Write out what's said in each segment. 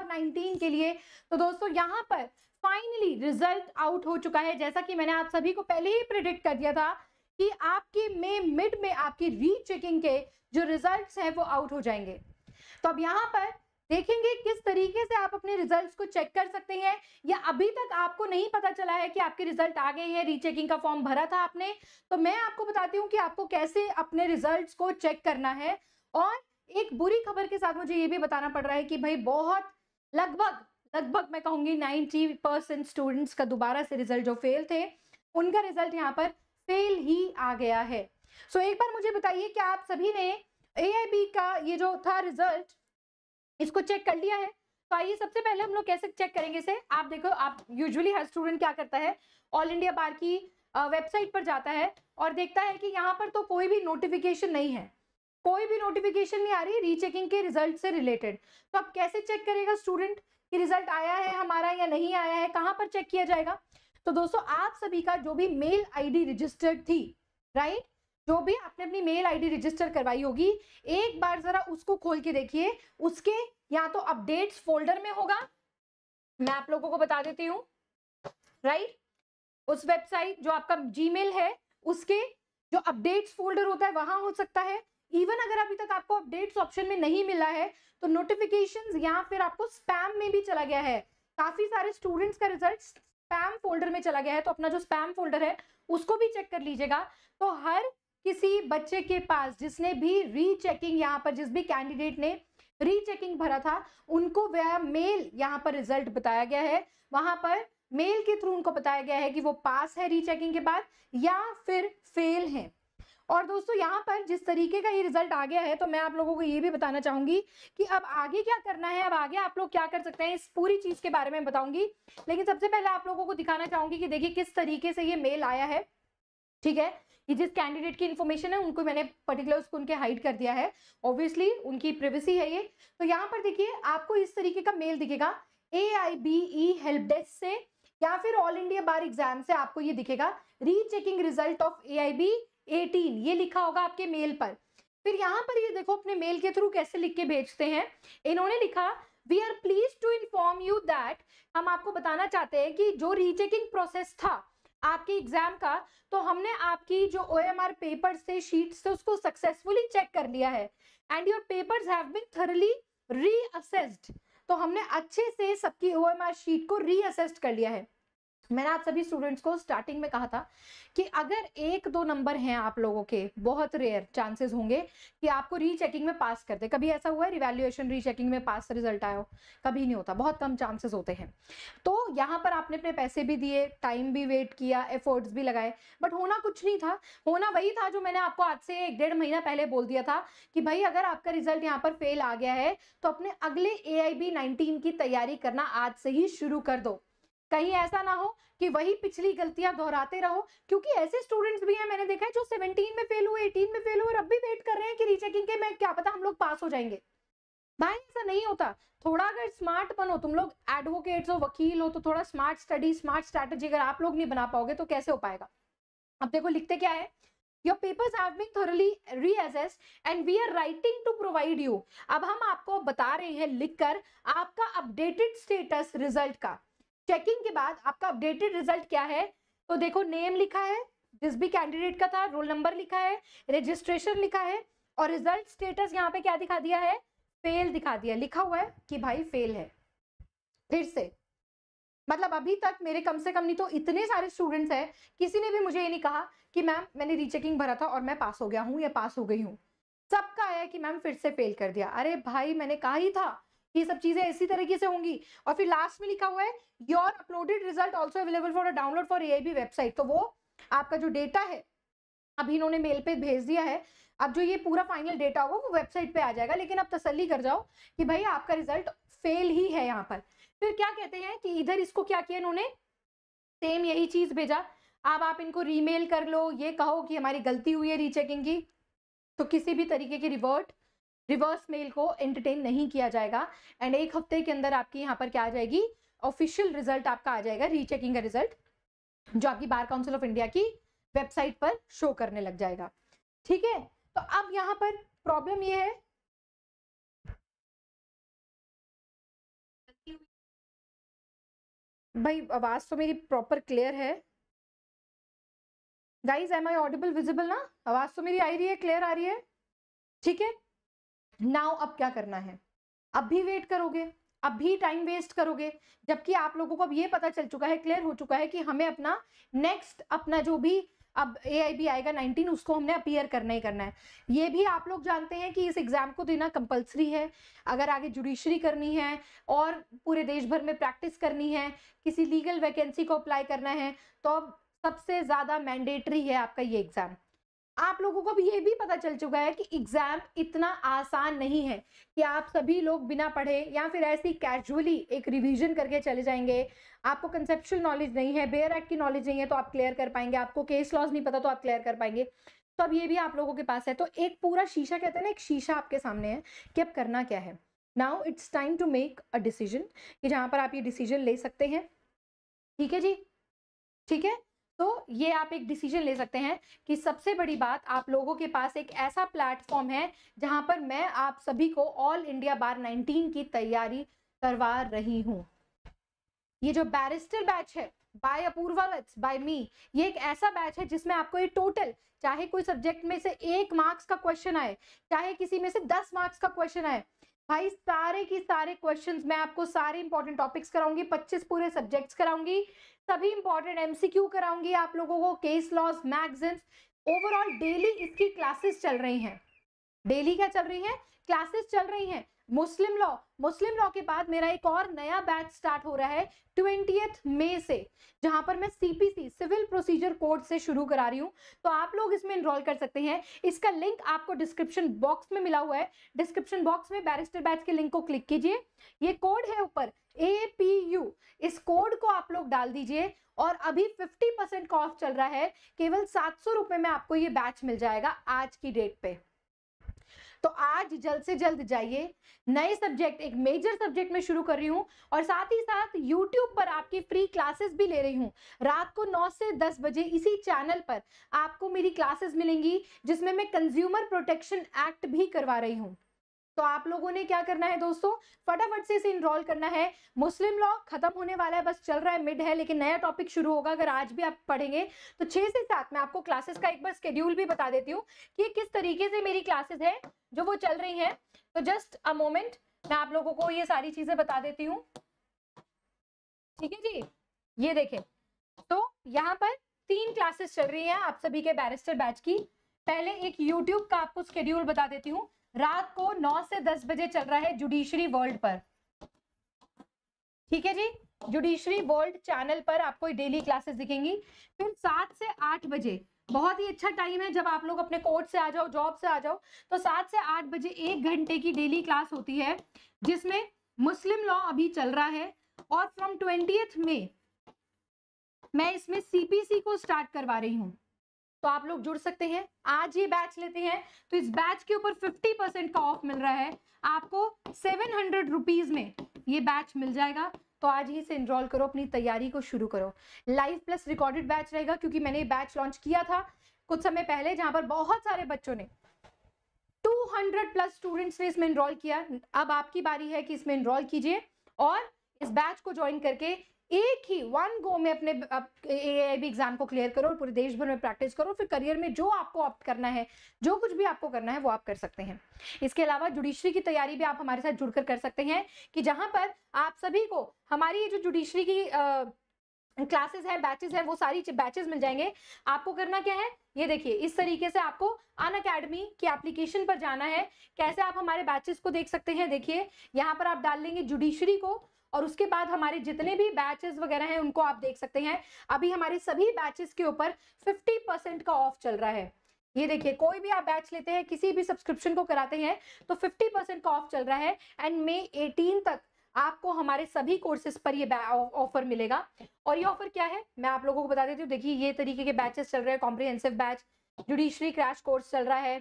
2019 के लिए। तो दोस्तों यहाँ पर फाइनली रिजल्ट आउट हो चुका है, जैसा कि मैंने आप सभी को पहले ही प्रेडिक्ट कर दिया था कि आपके मिड में आपकी रीचेकिंग के जो रिजल्ट्स हैं वो आउट हो जाएंगे। तो अब यहाँ पर देखेंगे किस तरीके से आप अपने रिजल्ट्स को चेक कर सकते हैं, या अभी तक आपको नहीं पता चला है कि आपके रिजल्ट आ गए हैं, रीचेकिंग का फॉर्म भरा था आपने, तो मैं आपको बताती हूँ कि आपको कैसे अपने रिजल्ट्स को चेक करना है। और एक बुरी खबर के साथ मुझे ये भी बताना पड़ रहा है कि भाई बहुत लगभग मैं कहूंगी 90% स्टूडेंट्स का दोबारा से रिजल्ट जो फेल थे उनका रिजल्ट यहाँ पर फेल ही आ गया है। सो एक बार मुझे बताइए कि आप सभी ने AIB का ये जो था रिजल्ट इसको चेक कर लिया है? तो आइए सबसे पहले हम लोग कैसे चेक करेंगे इसे। आप देखो, आप यूजुअली हर स्टूडेंट क्या करता है, ऑल इंडिया बार की वेबसाइट पर जाता है और देखता है कि यहाँ पर तो कोई भी नोटिफिकेशन नहीं है, कोई भी नोटिफिकेशन नहीं आ रही रीचेकिंग के रिजल्ट से रिलेटेड। तो अब कैसे चेक करेगा स्टूडेंट कि रिजल्ट आया है हमारा या नहीं आया है, कहां पर चेक किया जाएगा? तो दोस्तों आप सभी का जो भी मेल आईडी रजिस्टर्ड थी, राइट, जो भी आपने अपनी मेल आईडी रजिस्टर करवाई होगी, एक बार जरा उसको खोल के देखिए। उसके या तो अपडेट्स फोल्डर में होगा, मैं आप लोगों को बता देती हूँ, राइट, उस वेबसाइट जो आपका जीमेल है उसके जो अपडेट्स फोल्डर होता है वहां हो सकता है। इवन अगर अभी तक आपको अपडेट्स ऑप्शन में नहीं मिला है तो नोटिफिकेशंस या फिर आपको स्पैम में भी चला गया है। काफी सारे स्टूडेंट्स का रिजल्ट स्पैम फोल्डर में चला गया है, तो अपना जो स्पैम फोल्डर है उसको भी चेक कर लीजिएगा। तो हर किसी बच्चे के पास जिसने भी रीचेकिंग, यहाँ पर जिस भी कैंडिडेट ने रीचेकिंग भरा था उनको वह मेल यहाँ पर रिजल्ट बताया गया है, वहां पर मेल के थ्रू उनको बताया गया है कि वो पास है रीचेकिंग के बाद या फिर फेल है। और दोस्तों यहाँ पर जिस तरीके का ये रिजल्ट आ गया है तो मैं आप लोगों को ये भी बताना चाहूंगी कि अब आगे क्या करना है, अब आगे आप लोग क्या कर सकते हैं, इस पूरी चीज के बारे में बताऊंगी। लेकिन सबसे पहले आप लोगों को दिखाना चाहूंगी कि देखिए किस तरीके से ये मेल आया है, ठीक है। ये जिस कैंडिडेट की इन्फॉर्मेशन है उनको मैंने पर्टिकुलर उसको उनके हाइड कर दिया है, ऑब्वियसली उनकी प्रिवेसी है ये। तो यहाँ पर देखिए आपको इस तरीके का मेल दिखेगा AIBE हेल्प डेस्क से या फिर ऑल इंडिया बार एग्जाम से, आपको ये दिखेगा रीचेकिंग रिजल्ट ऑफ AIB 18, ये लिखा होगा आपके मेल पर। फिर यहाँ पर ये देखो अपने मेल के थ्रू कैसे लिख के भेजते हैं, इन्होंने लिखा we are please to inform you that, हम आपको बताना चाहते हैं कि जो रीचेकिंग प्रोसेस था आपके एग्जाम का, तो हमने आपकी जो OMR पेपर्स थे, शीट्स थे, उसको सक्सेसफुली चेक कर लिया है and your papers have been thoroughly reassessed. तो हमने अच्छे से सबकी OMR शीट को रीअसेस्ड कर लिया है। मैंने आप सभी स्टूडेंट्स को स्टार्टिंग में कहा था कि अगर 1-2 नंबर हैं आप लोगों के, बहुत रेयर चांसेस होंगे कि आपको रीचेकिंग में पास कर दे। कभी ऐसा हुआ है रिवैल्यूएशन रीचेकिंग में पास रिजल्ट आया हो? कभी नहीं होता, बहुत कम चांसेस होते हैं। तो यहाँ पर आपने अपने पैसे भी दिए, टाइम भी वेट किया, एफर्ट्स भी लगाए, बट होना कुछ नहीं था। होना वही था जो मैंने आपको आज से 1-1.5 महीना पहले बोल दिया था कि भाई अगर आपका रिजल्ट यहाँ पर फेल आ गया है तो अपने अगले AIB 19 की तैयारी करना आज से ही शुरू कर दो। कहीं ऐसा ना हो कि वही पिछली गलतियां दोहराते रहो, क्योंकि ऐसे स्टूडेंट्स भी हैं मैंने देखा है जो 17 में फेल हुए, 18 में फेल हुए और अब भी वेट कर रहे हैं कि रीचेकिंग के में क्या पता हम लोग पास हो जाएंगे। भाई ऐसा नहीं होता। थोड़ा अगर स्मार्ट बनो, तुम लोग एडवोकेट्स हो, वकील हो, तो थोड़ा स्मार्ट स्टडी, स्मार्ट स्ट्रैटेजी अगर आप लोग नहीं बना पाओगे तो कैसे हो पाएगा। अब देखो लिखते क्या है, Your papers have been thoroughly reassessed and we are writing to provide you। अब हम आपको बता रहे हैं लिखकर आपका अपडेटेड स्टेटस रिजल्ट का। चेकिंग के बाद आपका अपडेटेड रिजल्ट क्या है, तो देखो नेम लिखा है जिस भी कैंडिडेट का था, रोल नंबर लिखा है, रजिस्ट्रेशन लिखा है और रिजल्ट स्टेटस यहाँ पे क्या दिखा दिया है, फेल दिखा दिया, लिखा हुआ है कि भाई फेल है। फिर से मतलब अभी तक मेरे कम से कम नहीं तो इतने सारे स्टूडेंट्स हैं, किसी ने भी मुझे ये नहीं कहा कि मैम मैंने रीचेकिंग भरा था और मैं पास हो गया हूँ या पास हो गई हूँ। सबका आया कि मैम फिर से फेल कर दिया। अरे भाई मैंने कहा ही था ये सब चीजें इसी तरीके से होंगी। और फिर लास्ट में लिखा हुआ है your uploaded result also available for download for AIB website. तो वो आपका जो डेटा है अभी इन्होंने मेल पे भेज दिया है, अब जो ये पूरा फाइनल डेटा होगा वो वेबसाइट पे आ जाएगा। लेकिन अब तसल्ली कर जाओ कि भाई आपका रिजल्ट फेल ही है यहाँ पर। फिर क्या कहते हैं कि इधर इसको क्या किया इन्होंने, सेम यही चीज भेजा। अब आप इनको रीमेल कर लो, ये कहो कि हमारी गलती हुई है रीचेकिंग की, तो किसी भी तरीके की रिवर्स मेल को एंटरटेन नहीं किया जाएगा। एंड 1 हफ्ते के अंदर आपकी यहाँ पर क्या आ जाएगी, ऑफिशियल रिजल्ट आपका आ जाएगा, रीचेकिंग का रिजल्ट, जो आपकी बार काउंसिल ऑफ इंडिया की वेबसाइट पर शो करने लग जाएगा। ठीक है, तो अब यहाँ पर प्रॉब्लम ये है भाई आवाज तो मेरी प्रॉपर क्लियर है guys, am I audible visible ना? आवाज तो मेरी आ रही है, क्लियर आ रही है, ठीक है। नाउ अब क्या करना है, अब भी वेट करोगे, अब भी टाइम वेस्ट करोगे, जबकि आप लोगों को अब ये पता चल चुका है, क्लियर हो चुका है कि हमें अपना नेक्स्ट, अपना जो भी अब AIB आएगा 19, उसको हमने अपीयर करना ही करना है। ये भी आप लोग जानते हैं कि इस एग्जाम को देना कंपलसरी है, अगर आगे जुडिशरी करनी है और पूरे देश भर में प्रैक्टिस करनी है, किसी लीगल वैकेंसी को अप्लाई करना है, तो अब सबसे ज्यादा मैंडेटरी है आपका ये एग्जाम। आप लोगों को भी ये भी पता चल चुका है कि एग्जाम इतना आसान नहीं है कि आप सभी लोग बिना पढ़े या फिर ऐसी कैजुअली एक रिवीजन करके चले जाएंगे। आपको कंसेप्चुअल नॉलेज नहीं है, बेयर एक्ट की नॉलेज नहीं है तो आप क्लियर कर पाएंगे, आपको केस लॉज नहीं पता तो आप क्लियर कर पाएंगे। तो अब ये भी आप लोगों के पास है, तो एक पूरा शीशा, कहते हैं ना, एक शीशा आपके सामने है कि अब करना क्या है। Now it's time to make a decision, कि जहां पर आप ये डिसीजन ले सकते हैं, ठीक है जी, ठीक है। तो ये आप एक डिसीजन ले सकते हैं कि सबसे बड़ी बात, आप लोगों के पास एक ऐसा प्लेटफॉर्म है जहां पर मैं आप सभी को ऑल इंडिया बार 19 की तैयारी करवा रही हूं। ये जो बैरिस्टर बैच है बाय अपूर्वा वत्स बाय मी, ये एक ऐसा बैच है जिसमें आपको ये टोटल, चाहे कोई सब्जेक्ट में से 1 मार्क्स का क्वेश्चन आए, चाहे किसी में से 10 मार्क्स का क्वेश्चन आए, भाई सारे की सारे क्वेश्चंस मैं आपको सारे इंपॉर्टेंट टॉपिक्स कराऊंगी, 25 पूरे सब्जेक्ट्स कराऊंगी, सभी इंपॉर्टेंट MCQ कराऊंगी आप लोगों को, case laws, magazines, overall daily इसकी क्लासेस चल रही हैं। डेली क्या चल रही है? क्लासेस चल रही हैं। मुस्लिम लॉ के बाद मेरा एक और नया बैच स्टार्ट हो रहा है 20 मई से, जहां पर मैं CPC सिविल प्रोसीजर कोड से शुरू करा रही हूं, तो आप लोग इसमें एनरोल कर सकते हैं। इसका लिंक आपको डिस्क्रिप्शन बॉक्स में मिला हुआ है, डिस्क्रिप्शन बॉक्स में बैरिस्टर बैच के लिंक को क्लिक कीजिए, ये कोड है ऊपर APU, इस कोड को आप लोग डाल दीजिए और अभी 50% का ऑफ चल रहा है, केवल 700 रुपए में आपको ये बैच मिल जाएगा आज की डेट पे। तो आज जल्द से जल्द जाइए, नए सब्जेक्ट, एक मेजर सब्जेक्ट में शुरू कर रही हूं और साथ ही साथ YouTube पर आपकी फ्री क्लासेस भी ले रही हूं। रात को 9 से 10 बजे इसी चैनल पर आपको मेरी क्लासेस मिलेंगी, जिसमें मैं कंज्यूमर प्रोटेक्शन एक्ट भी करवा रही हूं। तो आप लोगों ने क्या करना है दोस्तों, फटाफट से इसे इनरोल करना है। मुस्लिम लॉ खत्म होने वाला है, बस चल रहा है, मिड है, लेकिन नया टॉपिक शुरू होगा। अगर आज भी आप पढ़ेंगे तो 6 से 7 मैं आपको क्लासेस का एक बार शेड्यूल भी बता देती हूँ कि किस तरीके से मेरी क्लासेस है जो वो चल रही हैं। तो जस्ट अ मोमेंट, मैं आप लोगों को ये सारी चीजें बता देती हूँ, ठीक है जी। ये देखें, तो यहाँ पर 3 क्लासेस चल रही हैं आप सभी के बैरिस्टर बैच की। पहले एक YouTube का आपको शेड्यूल बता देती हूँ, रात को 9 से 10 बजे चल रहा है जुडिशरी वर्ल्ड पर, ठीक है जी। जुडिशरी वर्ल्ड चैनल पर आपको डेली क्लासेस दिखेंगी। फिर 7 से 8 बजे, बहुत ही अच्छा टाइम है, जब आप लोग अपने कोर्ट से आ जाओ, जॉब से आ जाओ, तो 7 से 8 बजे 1 घंटे की डेली क्लास होती है, जिसमें मुस्लिम लॉ अभी चल रहा है। और फ्रॉम 20 मई मैं इसमें CPC को स्टार्ट करवा रही हूँ, तो आप लोग जुड़ सकते हैं। आज ये बैच लेते हैं तो इस बैच के ऊपर 50% का ऑफ मिल रहा है आपको, 700 रुपीज में ये बैच मिल जाएगा। तो आज ही से एनरोल करो, अपनी तैयारी को शुरू करो। लाइव प्लस रिकॉर्डेड बैच रहेगा, क्योंकि मैंने ये बैच लॉन्च किया था कुछ समय पहले, जहां पर बहुत सारे बच्चों ने, 200+ स्टूडेंट्स ने इसमें एनरोल किया। अब आपकी बारी है कि इसमें एनरोल कीजिए और इस बैच को ज्वाइन करके एक ही 1 गो में अपने AIB एग्जाम को क्लियर करो और पूरे देश भर में प्रैक्टिस करो। फिर करियर में जो आपको ऑप्ट करना है, जो कुछ भी आपको करना है वो आप कर सकते हैं। इसके अलावा जुडिशरी की तैयारी भी आप हमारे साथ जुड़कर कर सकते हैं, कि जहां पर आप सभी को हमारी ये जो जुडिशरी की क्लासेस है, बैचेस है, वो सारी बैचेस मिल जाएंगे। आपको करना क्या है, ये देखिए, इस तरीके से आपको अनअकैडमी की एप्लीकेशन पर जाना है। कैसे आप हमारे बैचेस को देख सकते हैं, देखिए यहाँ पर आप डाल लेंगे जुडिशरी को और उसके बाद हमारे जितने भी बैचेस वगैरह हैं उनको आप देख सकते हैं। अभी हमारे सभी बैचेस के ऊपर 50% का ऑफ चल रहा है। ये देखिए, कोई भी आप बैच लेते हैं, किसी भी सब्सक्रिप्शन को कराते हैं तो 50% का ऑफ चल रहा है। एंड मई 18 तक आपको हमारे सभी कोर्सेज पर ये ऑफर मिलेगा। और ये ऑफर क्या है मैं आप लोगों को बता देती हूँ। देखिए, ये तरीके के बैचेस चल रहे हैं, comprehensive batch, judiciary crash course चल रहा है,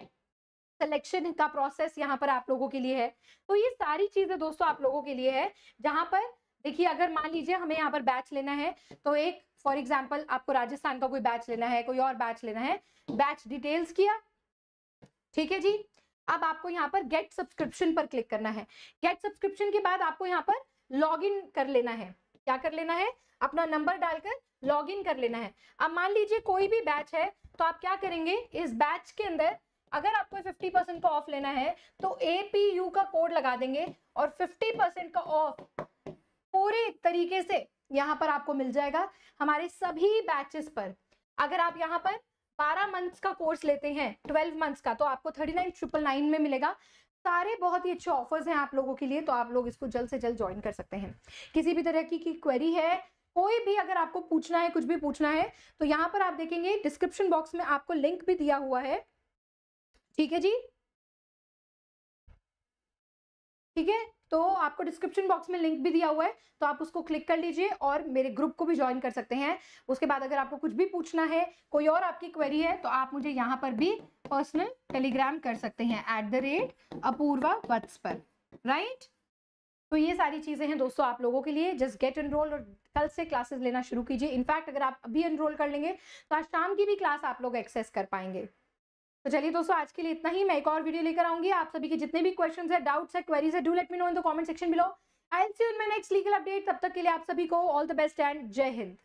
सिलेक्शन का प्रोसेस यहाँ पर आप लोगों के लिए है। तो ये सारी चीजें दोस्तों आप लोगों के लिए है, जहां पर देखिए, अगर मान लीजिए हमें यहाँ पर बैच लेना है, तो एक फॉर एग्जांपल आपको राजस्थान का कोई बैच लेना है, कोई और बैच लेना है, बैच डिटेल्स किया, ठीक है जी। अब आपको यहाँ पर गेट सब्सक्रिप्शन पर क्लिक करना है। गेट सब्सक्रिप्शन के बाद आपको यहाँ पर लॉग इन कर लेना है। क्या कर लेना है, अपना नंबर डालकर लॉग इन कर लेना है। अब मान लीजिए कोई भी बैच है, तो आप क्या करेंगे, इस बैच के अंदर अगर आपको 50% का ऑफ लेना है तो APU का कोड लगा देंगे और 50% का ऑफ पूरे तरीके से यहाँ पर आपको मिल जाएगा हमारे सभी बैचेस पर। अगर आप यहाँ पर 12 मंथ्स का कोर्स लेते हैं, 12 मंथ्स का, तो आपको 39,999 में मिलेगा। सारे बहुत ही अच्छे ऑफर्स हैं आप लोगों के लिए, तो आप लोग इसको जल्द से जल्द ज्वाइन कर सकते हैं। किसी भी तरह की क्वेरी है, कोई भी अगर आपको पूछना है, कुछ भी पूछना है, तो यहाँ पर आप देखेंगे डिस्क्रिप्शन बॉक्स में आपको लिंक भी दिया हुआ है। ठीक है जी, ठीक है, तो आपको डिस्क्रिप्शन बॉक्स में लिंक भी दिया हुआ है, तो आप उसको क्लिक कर लीजिए और मेरे ग्रुप को भी ज्वाइन कर सकते हैं। उसके बाद अगर आपको कुछ भी पूछना है, कोई और आपकी क्वेरी है, तो आप मुझे यहाँ पर भी पर्सनल टेलीग्राम कर सकते हैं @अपूर्वा वत्स पर, राइट। तो ये सारी चीजें हैं दोस्तों आप लोगों के लिए। जस्ट गेट एनरोल और कल से क्लासेस लेना शुरू कीजिए। इनफैक्ट अगर आप अभी एनरोल कर लेंगे तो आज शाम की भी क्लास आप लोग एक्सेस कर पाएंगे। तो चलिए दोस्तों, आज के लिए इतना ही। मैं एक और वीडियो लेकर आऊंगी। आप सभी के जितने भी क्वेश्चंस है, डाउट्स है, क्वेरीज है, do let me know in the comment section below. I will see you in my next legal update. तब तक के लिए आप सभी को ऑल द बेस्ट एंड जय हिंद।